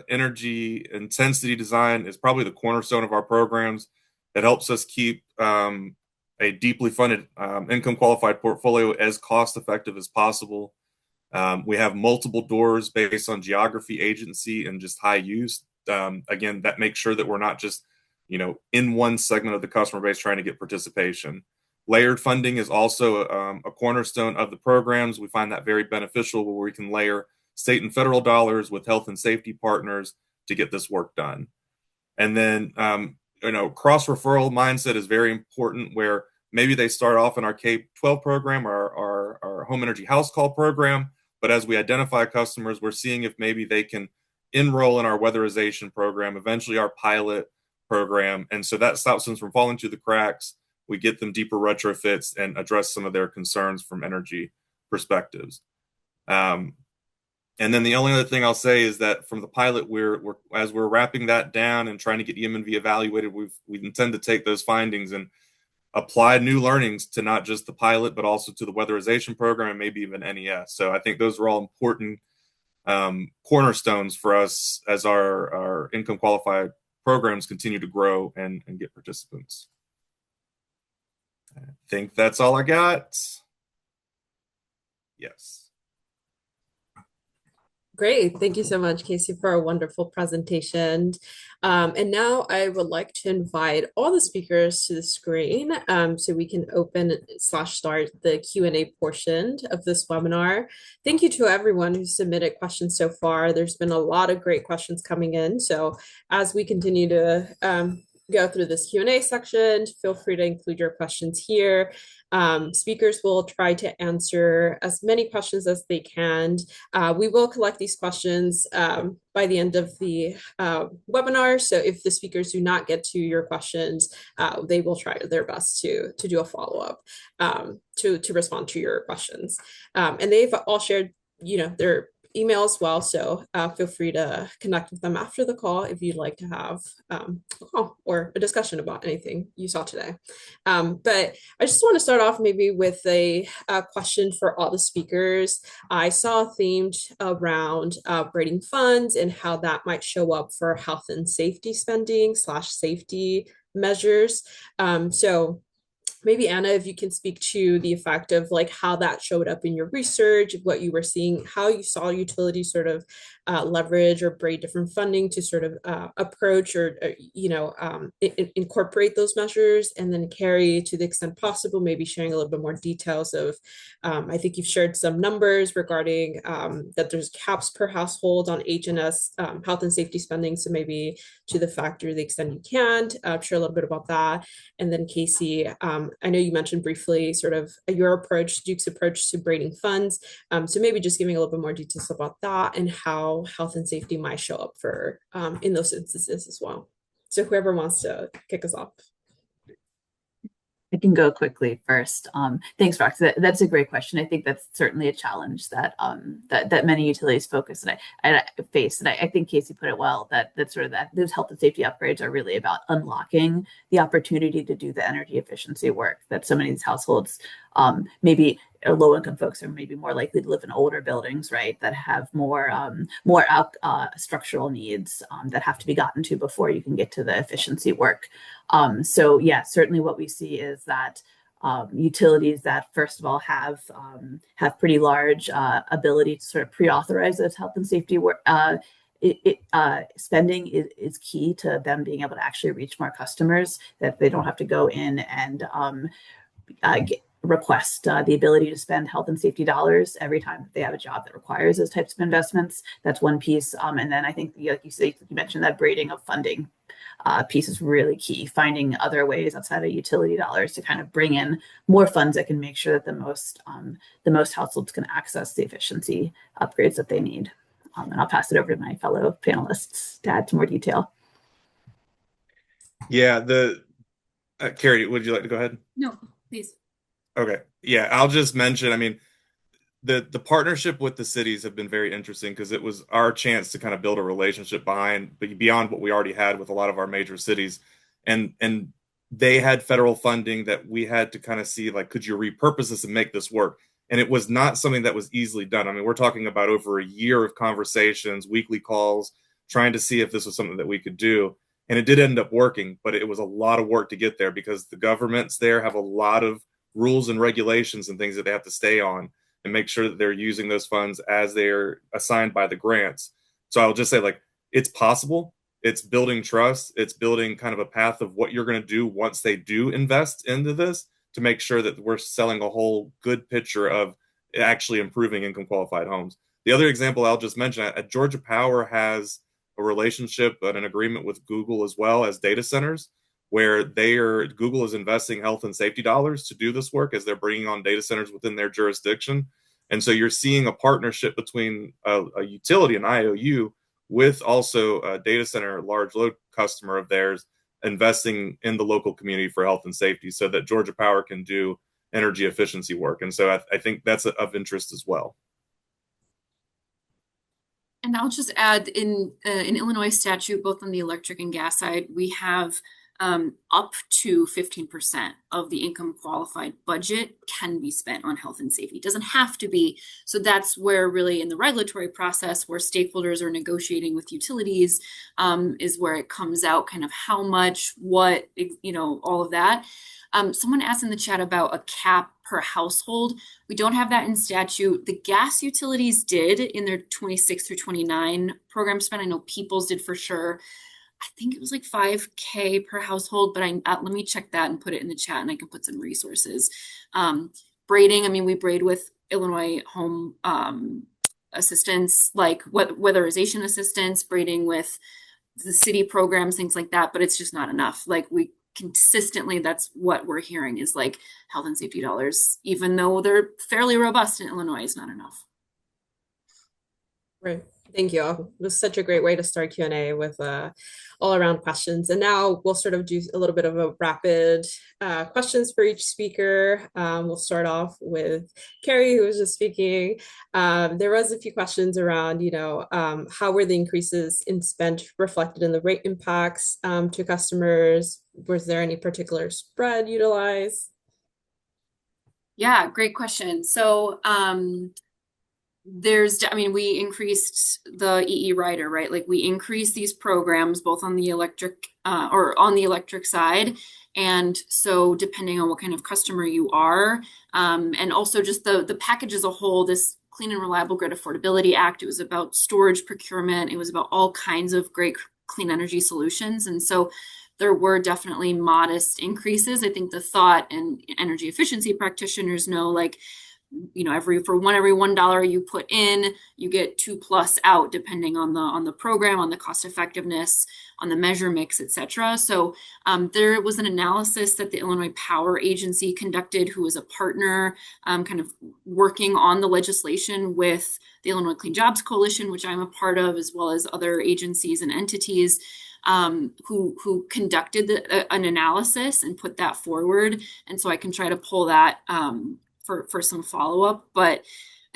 energy intensity design is probably the cornerstone of our programs. It helps us keep a deeply funded income qualified portfolio as cost effective as possible. We have multiple doors based on geography, agency, and just high use. Again, that makes sure that we're not just, in one segment of the customer base trying to get participation. Layered funding is also a cornerstone of the programs. We find that very beneficial where we can layer state and federal dollars with health and safety partners to get this work done. And then, cross referral mindset is very important where maybe they start off in our K-12 program or our home energy house call program. But as we identify customers, we're seeing if maybe they can enroll in our weatherization program, eventually our pilot program. And so that stops them from falling through the cracks. We get them deeper retrofits and address some of their concerns from energy perspectives. And then the only other thing I'll say is that from the pilot, as we're wrapping that down and trying to get EM&V evaluated, we intend to take those findings and apply new learnings to not just the pilot, but also to the weatherization program and maybe even NES. So I think those are all important cornerstones for us as our income qualified programs continue to grow and get participants. I think that's all I got. Yes. Great. Thank you so much, Casey, for a wonderful presentation. And now I would like to invite all the speakers to the screen so we can open/start the Q&A portion of this webinar. Thank you to everyone who submitted questions so far. There's been a lot of great questions coming in. So as we continue to go through this Q&A section, feel free to include your questions here. Speakers will try to answer as many questions as they can. We will collect these questions by the end of the webinar. So if the speakers do not get to your questions, they will try their best to do a follow-up to respond to your questions. And they've all shared, their email as well. So feel free to connect with them after the call if you'd like to have a call or a discussion about anything you saw today. But I just want to start off maybe with a question for all the speakers. I saw a theme around braiding funds and how that might show up for health and safety spending/safety measures. So maybe Anna, if you can speak to the effect of like how that showed up in your research, what you were seeing, how you saw utilities sort of leverage or braid different funding to sort of approach or incorporate those measures, and then Carrie, to the extent possible, maybe sharing a little bit more details of, I think you've shared some numbers regarding that there's caps per household on H&S health and safety spending. So maybe to the factor, the extent you can, share a little bit about that. And then Casey, I know you mentioned briefly sort of your approach, Duke's approach to braiding funds. So maybe just giving a little bit more details about that and how health and safety might show up for in those instances as well. So whoever wants to kick us off. I can go quickly first. Thanks, Rox. That's a great question. I think that's certainly a challenge that that many utilities face, and I think Casey put it well. That those health and safety upgrades are really about unlocking the opportunity to do the energy efficiency work that so many of these households, maybe low income folks, are maybe more likely to live in older buildings, right? That have more structural needs that have to be gotten to before you can get to the efficiency work. So yeah, certainly what we see is that utilities that first of all have pretty large ability to sort of pre-authorize those health and safety work. Spending is key to them being able to actually reach more customers, that they don't have to go in and request the ability to spend health and safety dollars every time they have a job that requires those types of investments. That's one piece. And then I think, like you mentioned, that braiding of funding piece is really key. Finding other ways outside of utility dollars to kind of bring in more funds that can make sure that the most households can access the efficiency upgrades that they need. And I'll pass it over to my fellow panelists to add some more detail. Yeah, Carrie, would you like to go ahead? No, please. Okay. Yeah, I'll just mention, I mean, the partnership with the cities have been very interesting because it was our chance to kind of build a relationship beyond what we already had with a lot of our major cities. And they had federal funding that we had to kind of see, like, could you repurpose this and make this work? And it was not something that was easily done. I mean, we're talking about over a year of conversations, weekly calls, trying to see if this was something that we could do. And it did end up working, but it was a lot of work to get there because the governments there have a lot of rules and regulations and things that they have to stay on and make sure that they're using those funds as they're assigned by the grants. So I'll just say, like, it's possible. It's building trust. It's building kind of a path of what you're going to do once they do invest into this to make sure that we're selling a whole good picture of actually improving income qualified homes. The other example I'll just mention, Georgia Power has a relationship and an agreement with Google as well as data centers, where Google is investing health and safety dollars to do this work as they're bringing on data centers within their jurisdiction. And so you're seeing a partnership between a utility, an IOU, with also a data center, large load customer of theirs, investing in the local community for health and safety so that Georgia Power can do energy efficiency work. And so I think that's of interest as well. And I'll just add in Illinois statute, both on the electric and gas side, we have up to 15% of the income qualified budget can be spent on health and safety. It doesn't have to be. So that's where really in the regulatory process where stakeholders are negotiating with utilities is where it comes out kind of how much, what, all of that. Someone asked in the chat about a cap per household. We don't have that in statute. The gas utilities did in their 26 through 29 program spend. I know Peoples did for sure. I think it was like $5K per household, but let me check that and put it in the chat and I can put some resources. Braiding, I mean, we braid with Illinois Home Assistance, like weatherization assistance, braiding with the city programs, things like that, but it's just not enough. Like we consistently, that's what we're hearing is like health and safety dollars, even though they're fairly robust in Illinois, is not enough. Right. Thank you. It was such a great way to start Q&A with all around questions. And now we'll sort of do a little bit of a rapid questions for each speaker. We'll start off with Carrie, who was just speaking. There was a few questions around, how were the increases in spend reflected in the rate impacts to customers? Was there any particular spread utilized? Yeah, great question. So we increased the EE rider, right? Like we increased these programs both on the electric side. And so depending on what kind of customer you are, and also just the package as a whole, this Clean and Reliable Grid Affordability Act, it was about storage procurement. It was about all kinds of great clean energy solutions. And so there were definitely modest increases. I think the thought and energy efficiency practitioners know, like, every $1 you put in, you get 2+ out, depending on the program, on the cost effectiveness, on the measure mix, etc. So there was an analysis that the Illinois Power Agency conducted, who was a partner, kind of working on the legislation with the Illinois Clean Jobs Coalition, which I'm a part of, as well as other agencies and entities. Who conducted an analysis and put that forward, and so I can try to pull that for some follow-up, but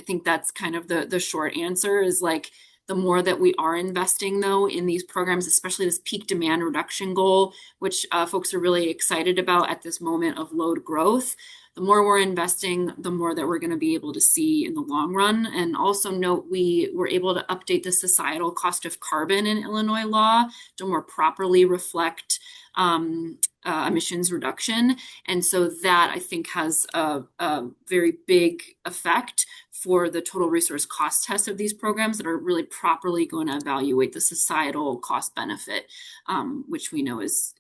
I think that's kind of the short answer is like the more that we are investing though in these programs, especially this peak demand reduction goal, which folks are really excited about at this moment of load growth, the more we're investing, the more that we're going to be able to see in the long run. And also note, we were able to update the societal cost of carbon in Illinois law to more properly reflect emissions reduction. And so that I think has a very big effect for the total resource cost test of these programs that are really properly going to evaluate the societal cost benefit, which we know is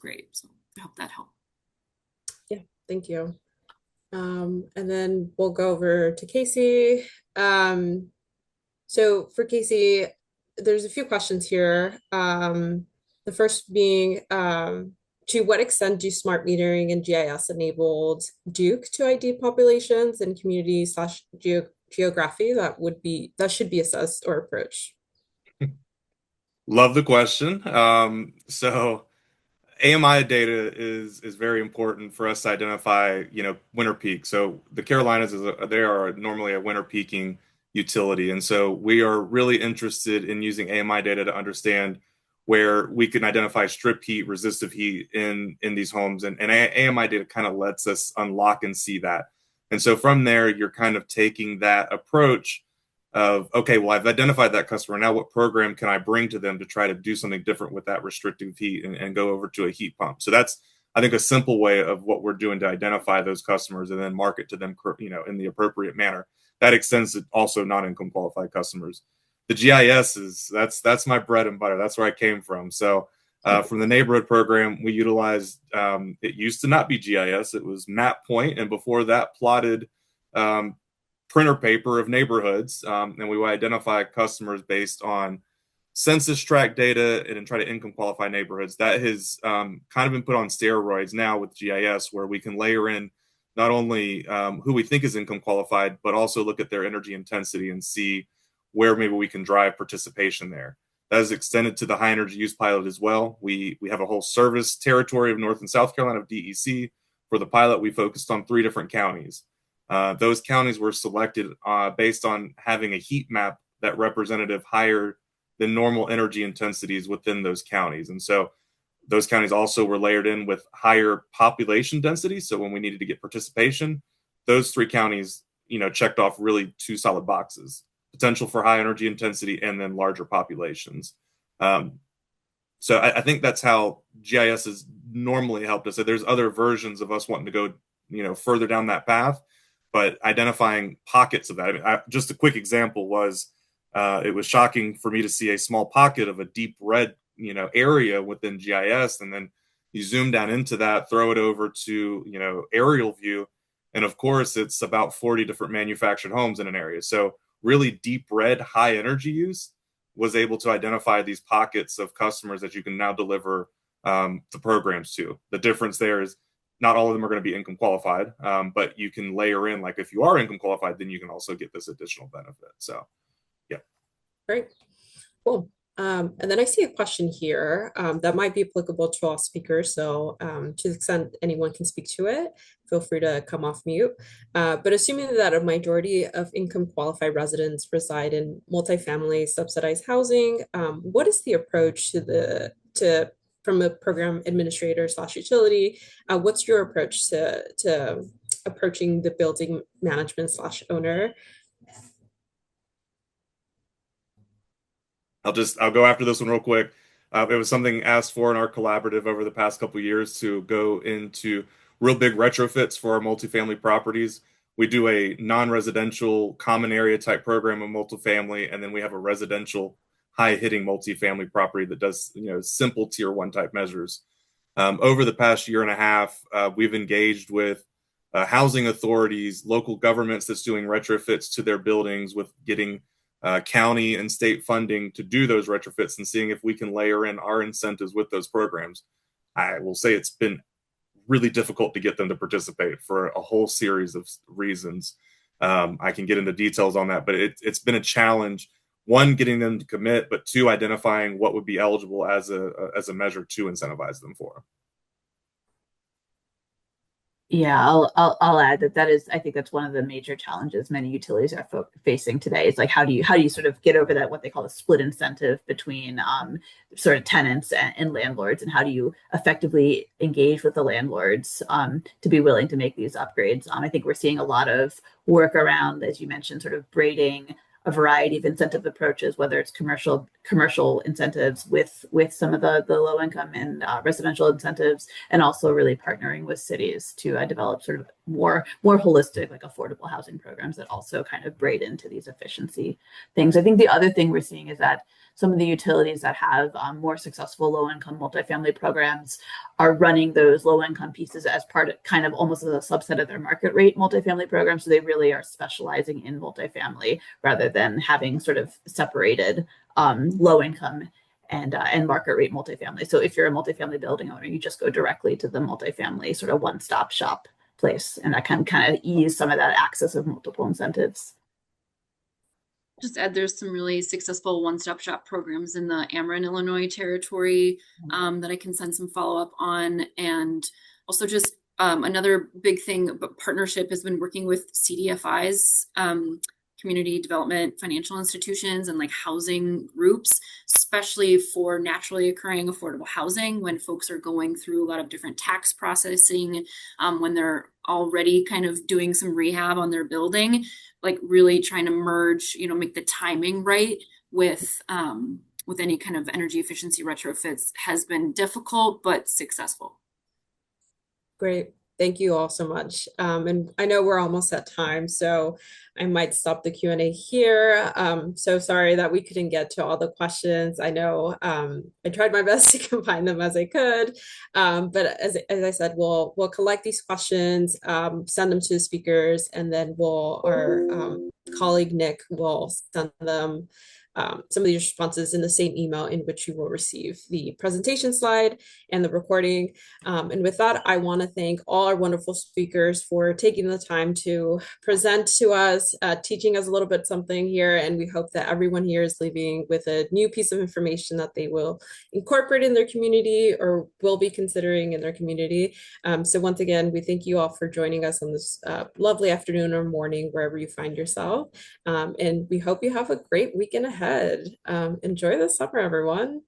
great. So I hope that helped. Yeah, thank you. And then we'll go over to Casey. So for Casey, there's a few questions here. The first being, to what extent do smart metering and GIS enabled Duke to ID populations and communities / geography that should be assessed or approached? Love the question. So AMI data is very important for us to identify, winter peak. So the Carolinas they are normally a winter peaking utility, and so we are really interested in using AMI data to understand where we can identify strip heat, resistive heat in these homes. And AMI data kind of lets us unlock and see that. And so from there, you're kind of taking that approach of, okay, well, I've identified that customer. Now what program can I bring to them to try to do something different with that restrictive heat and go over to a heat pump? So that's, I think, a simple way of what we're doing to identify those customers and then market to them, in the appropriate manner. That extends to also non-income qualified customers. The GIS that's my bread and butter. That's where I came from. So from the neighborhood program, we utilized, it used to not be GIS, it was map point, and before that plotted printer paper of neighborhoods, and we would identify customers based on census tract data and then try to income qualify neighborhoods. That has kind of been put on steroids now with GIS, where we can layer in not only who we think is income qualified, but also look at their energy intensity and see where maybe we can drive participation there. That is extended to the high energy use pilot as well. We have a whole service territory of North and South Carolina of DEC. For the pilot, we focused on 3 different counties. Those counties were selected based on having a heat map that represented higher than normal energy intensities within those counties. And so those counties also were layered in with higher population density. So when we needed to get participation, those 3 counties, checked off really 2 solid boxes: potential for high energy intensity and then larger populations. So I think that's how GIS has normally helped us. So there's other versions of us wanting to go, further down that path, but identifying pockets of that. I mean, just a quick example was, it was shocking for me to see a small pocket of a deep red, area within GIS, and then you zoom down into that, throw it over to, aerial view, and of course it's about 40 different manufactured homes in an area. So really deep red, high energy use was able to identify these pockets of customers that you can now deliver the programs to. The difference there is not all of them are going to be income qualified, but you can layer in, like, if you are income qualified, then you can also get this additional benefit. So, yeah. Great. Cool. And then I see a question here that might be applicable to all speakers. So to the extent anyone can speak to it, feel free to come off mute. But assuming that a majority of income qualified residents reside in multifamily subsidized housing, what is the approach from a program administrator / utility? What's your approach to approaching the building management / owner? I'll go after this one real quick. It was something asked for in our collaborative over the past couple of years to go into real big retrofits for our multifamily properties. We do a non-residential common area type program of multifamily, and then we have a residential high hitting multifamily property that does, simple tier 1 type measures. Over the past year and a half, we've engaged with housing authorities, local governments that's doing retrofits to their buildings with getting county and state funding to do those retrofits and seeing if we can layer in our incentives with those programs. I will say it's been really difficult to get them to participate for a whole series of reasons. I can get into details on that, but it's been a challenge. 1, getting them to commit, but 2, identifying what would be eligible as a measure to incentivize them for. Yeah, I'll add that is, I think that's one of the major challenges many utilities are facing today. It's like, how do you sort of get over that, what they call the split incentive between sort of tenants and landlords, and how do you effectively engage with the landlords to be willing to make these upgrades? I think we're seeing a lot of work around, as you mentioned, sort of braiding a variety of incentive approaches, whether it's commercial incentives with some of the low income and residential incentives, and also really partnering with cities to develop sort of more holistic, like affordable housing programs that also kind of braid into these efficiency things. I think the other thing we're seeing is that some of the utilities that have more successful low-income multifamily programs are running those low-income pieces as part of, kind of almost as a subset of their market rate multifamily program. So they really are specializing in multifamily rather than having sort of separated low-income and market rate multifamily. So if you're a multifamily building owner, you just go directly to the multifamily sort of one-stop shop place, and that can kind of ease some of that access of multiple incentives. Just add, there's some really successful one-stop shop programs in the Ameren, Illinois territory that I can send some follow-up on. And also just another big thing, but partnership has been working with CDFIs, community development financial institutions, and like housing groups, especially for naturally occurring affordable housing when folks are going through a lot of different tax processing, when they're already kind of doing some rehab on their building, like really trying to merge, make the timing right with any kind of energy efficiency retrofits has been difficult, but successful. Great. Thank you all so much. And I know we're almost at time, so I might stop the Q&A here. So sorry that we couldn't get to all the questions. I know I tried my best to combine them as I could. But as I said, we'll collect these questions, send them to the speakers, and then our colleague Nick will send them some of these responses in the same email in which you will receive the presentation slide and the recording. And with that, I want to thank all our wonderful speakers for taking the time to present to us, teaching us a little bit something here. And we hope that everyone here is leaving with a new piece of information that they will incorporate in their community or will be considering in their community. So once again, we thank you all for joining us on this lovely afternoon or morning, wherever you find yourself. And we hope you have a great weekend ahead. Enjoy the summer, everyone.